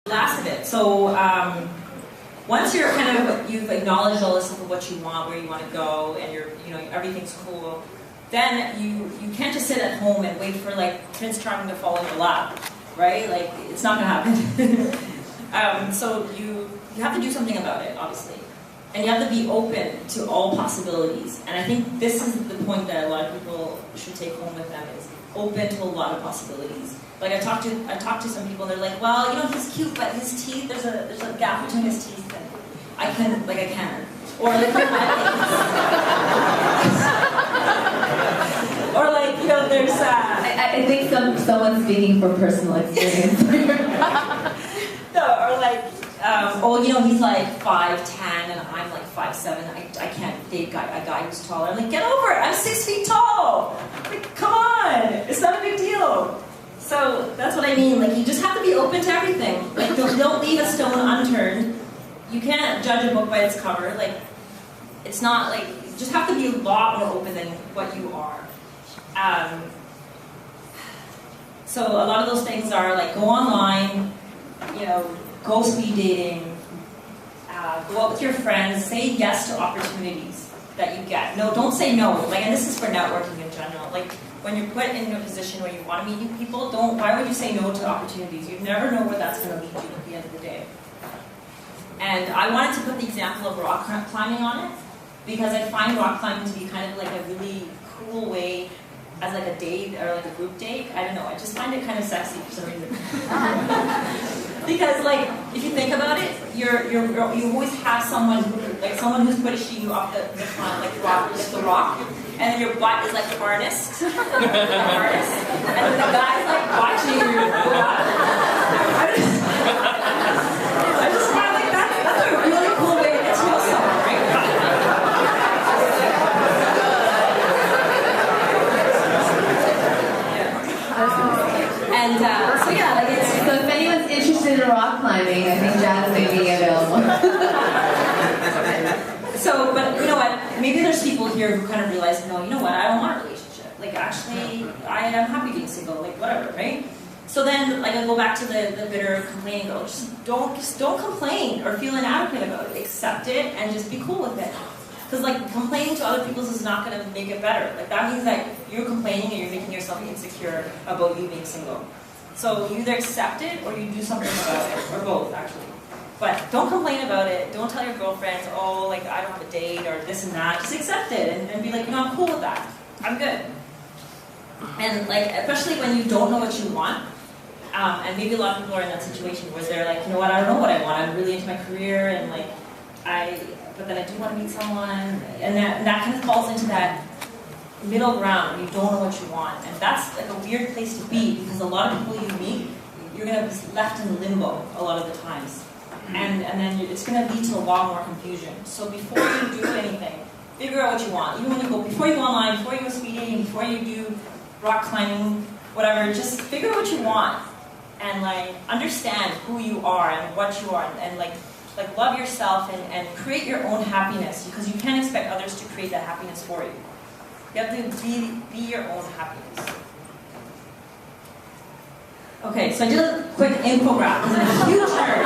Last of it. So once you're you've acknowledged all this of what you want, where you want to go, and everything's cool, then you can't just sit at home and wait for like Prince Charming to fall in your lap, right? Like it's not gonna happen. So you have to do something about it, obviously, and you have to be open to all possibilities. And I think this is the point that a lot of people should take home with them, is open to a lot of possibilities. Like I talked to some people, and they're like, well, he's cute, but his teeth, there's a gap between his teeth, and I can't. Or like, or like, there's. I think someone's speaking from personal experience. No, or like, he's like 5'10", and I'm like 5'7". I can't date a guy who's taller. I'm like, get over it. I'm 6 feet tall. Like, come on, it's not a big deal. So that's what I mean. Like, you just have to be open to everything. Like, don't leave a stone unturned. You can't judge a book by its cover. Like, it's not like, you just have to be a lot more open than what you are. So a lot of those things are like, go online, go speed dating, go out with your friends, say yes to opportunities that you get. No, don't say no. Like, and this is for networking in general. Like, when you're put in a position where you want to meet new people, why would you say no to opportunities? You never know where that's going to lead you at the end of the day. And I wanted to put the example of rock climbing on it, because I find rock climbing to be kind of like a really cool way as like a date or like a group date. I don't know, I just find it kind of sexy for some reason. Because like, if you think about it, you always have someone who's pushing you off the climb, like the rock, and then your butt is like the harness, and then the guy's like watching you go up. I just find like that's a really cool way to get to know someone, right? And so yeah, like it's. So if anyone's interested in rock climbing, I think Jazz may be available. So, but you know what? Maybe there's people here who kind of realize, no, you know what? I don't want a relationship. Like, actually, I'm happy being single. Like, whatever, right? So then, like, I go back to the bitter complaining girl. Just don't complain or feel inadequate about it. Accept it and just be cool with it. Because like complaining to other people is not going to make it better. Like that means that you're complaining and you're making yourself insecure about you being single. So you either accept it or you do something about it, or both actually. But don't complain about it. Don't tell your girlfriends, oh, like I don't have a date or this and that. Just accept it and be like, no, I'm cool with that. I'm good. And like, especially when you don't know what you want. And maybe a lot of people are in that situation where they're like, you know what, I don't know what I want. I'm really into my career and like but then I do want to meet someone, and that kind of falls into that middle ground. You don't know what you want, and that's like a weird place to be, because a lot of people you meet, you're going to be left in limbo a lot of the times, and then it's going to lead to a lot more confusion. So before you do anything, figure out what you want. Even when you go, before you go online, before you go speed dating, before you do rock climbing, whatever, just figure out what you want, and like understand who you are and what you are, and like love yourself and create your own happiness, because you can't expect others to create that happiness for you. You have to be your own happiness. Okay, so I did a quick infographic because I'm a huge nerd.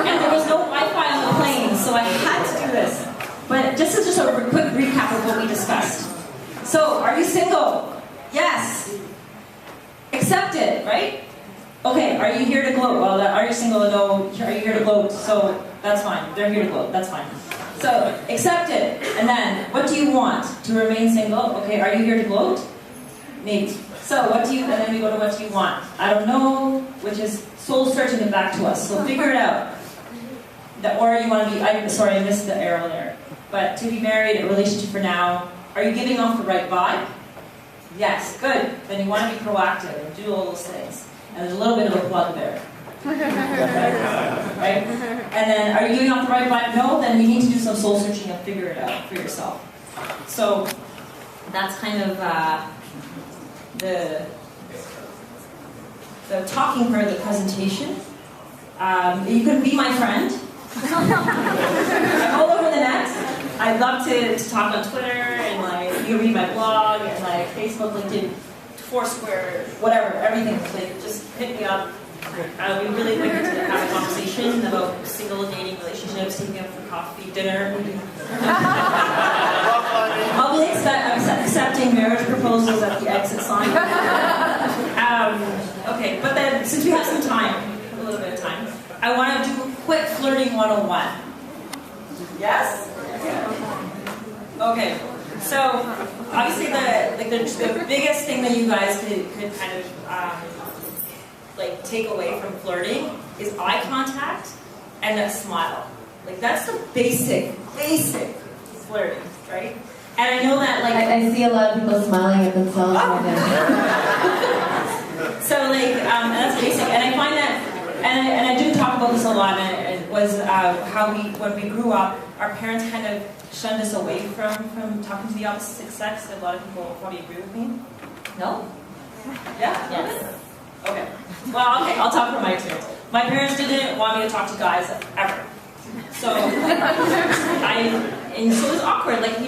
And there was no Wi-Fi on the plane, so I had to do this. But just a quick recap of what we discussed. So, are you single? Yes. Accept it, right? Okay, are you here to gloat? Well, are you single? No. Are you here to gloat? So that's fine. They're here to gloat. That's fine. So accept it. And then, what do you want? To remain single? Okay, are you here to gloat? Maybe. So and then we go to what do you want? I don't know, which is soul searching it back to us. So figure it out. Or you want to be, I missed the arrow there. But to be married, a relationship for now. Are you giving off the right vibe? Yes, good. Then you want to be proactive and do all those things. And there's a little bit of a plug there. Right? And then, are you giving off the right vibe? No, then you need to do some soul searching and figure it out for yourself. So, that's kind of the talking part of the presentation. You can be my friend. I'm all over the net. I'd love to talk on Twitter, and like you can read my blog, and like Facebook, LinkedIn, Foursquare, whatever, everything. Like, just hit me up. We really like to have a conversation about single dating relationships, taking out for coffee, dinner. I'll be accepting marriage proposals at the exit sign. Okay, but then since we have some time, a little bit of time, I want to do a quick flirting 101. Yes? Okay. So obviously the biggest thing that you guys could kind of like take away from flirting is eye contact and a smile. Like that's the basic flirting, right? And I know that like I see a lot of people smiling at themselves right now. So like that's basic, and I find that, and I do talk about this a lot. And it was how when we grew up, our parents kind of shunned us away from talking to the opposite sex. A lot of people probably agree with me. No? Yeah? Yes. Okay. Well, okay, I'll talk from my experience. My parents didn't want me to talk to guys ever. So and so it was awkward. Like I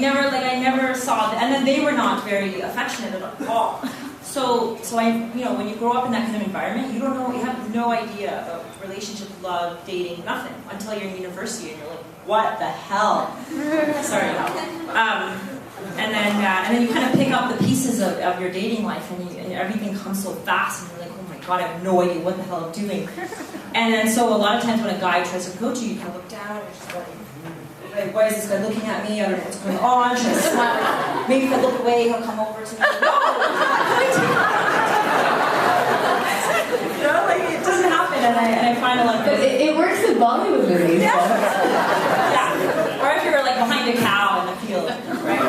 never saw and then they were not very affectionate at all. So when you grow up in that kind of environment, you have no idea about relationship, love, dating, nothing until you're in university and you're like, what the hell? Sorry. And then you kind of pick up the pieces of your dating life, and everything comes so fast, and you're like, oh my god, I have no idea what the hell I'm doing. And then so a lot of times when a guy tries to approach you, you kind of look down and you're just like, why is this guy looking at me? I don't know what's going on. Should I smile? Maybe if I look away, he'll come over to me. No! You know, like it doesn't happen, and I find a lot of. But it works in Bollywood movies. Yeah. Yeah. Or if you're like behind a cow in the field, right?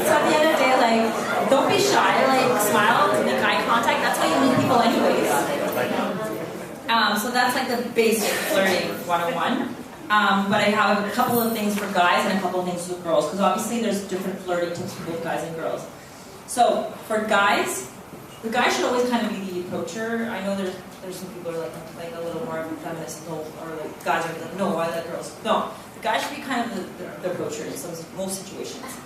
So at the end of the day, like, don't be shy. Like, smile, make eye contact. That's how you meet people, anyways. So that's like the basic flirting 101. But I have a couple of things for guys and a couple of things for girls, because obviously there's different flirting tips for both guys and girls. So for guys, the guy should always kind of be the approacher. I know there's some people who are like a little more feminist, or like guys are like, no, I like girls. No, the guy should be kind of the approacher in most situations.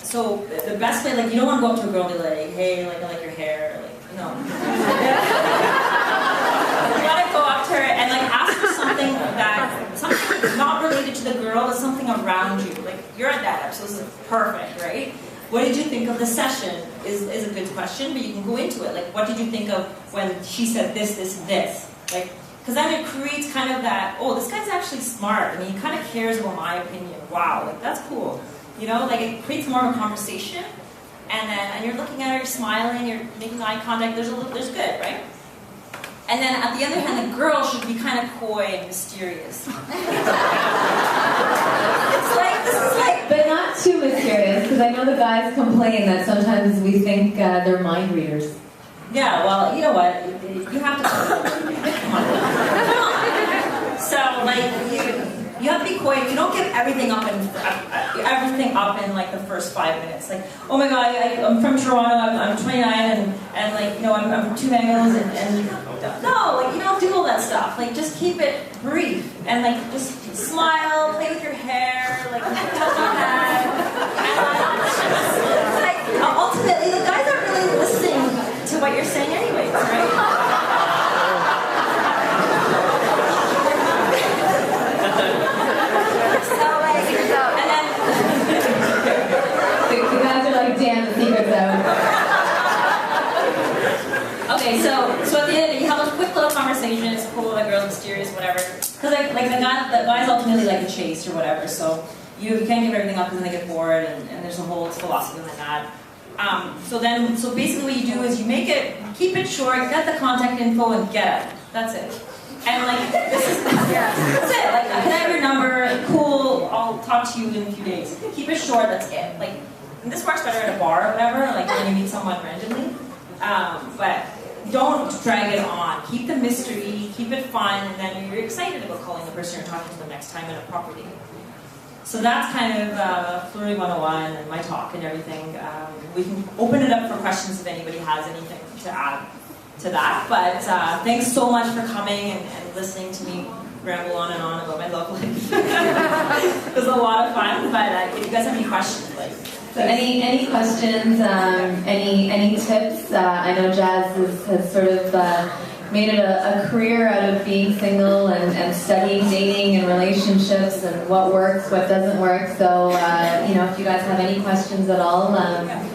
So the best way, like, you don't want to go up to a girl and be like, hey, like, I like your hair, like, no. You want to go up to her and like ask her something not related to the girl, but something around you. Like, you're at NetIP, so this is perfect, right? What did you think of the session is a good question, but you can go into it. Like, what did you think of when she said this, this, and this? Like, because then it creates kind of that, oh, this guy's actually smart. I mean, he kind of cares about my opinion. Wow, like, that's cool. You know, like, it creates more of a conversation. And you're looking at her, you're smiling, you're making eye contact. There's good, right? And then at the other hand, the girl should be kind of coy and mysterious. It's like, this is like... But not too mysterious, because I know the guys complain that sometimes we think they're mind readers. Yeah, well, you know what? You have to... Come on. So, like, you have to be coy. You don't give everything up in like the first 5 minutes. Like, oh my god, I'm from Toronto. I'm 29, and like, you know, I'm from 2 angles, and no, like, you don't do all that stuff. Like, just keep it brief, and like, just smile, play with your hair, like, touch your head. And like, ultimately, the guys aren't really listening to what you're saying, anyways, right? Damn, the secret's out. Okay, so at the end, you have a quick little conversation. It's cool, the girl's mysterious, whatever. Because like the guys ultimately like a chase or whatever. So you can't give everything up because then they get bored, and there's a whole philosophy behind that. So basically, what you do is you keep it short, get the contact info, and get it. That's it. And like that's it. Like, can I have your number? Cool. I'll talk to you in a few days. Keep it short. That's it. Like. And this works better at a bar or whatever, like when you meet someone randomly. But don't drag it on. Keep the mystery, keep it fun, and then you're excited about calling the person you're talking to the next time in a proper date. So that's kind of Flirting 101 and my talk and everything. We can open it up for questions if anybody has anything to add to that. But thanks so much for coming and listening to me ramble on and on about my love life. It was a lot of fun, but if you guys have any questions, like... So any questions, any tips? I know Jazz has sort of made it a career out of being single and studying dating and relationships and what works, what doesn't work. So, if you guys have any questions at all,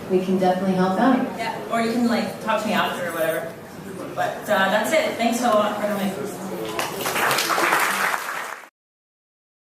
we can definitely help out. Yeah, or you can like talk to me after or whatever. But that's it. Thanks so much for coming.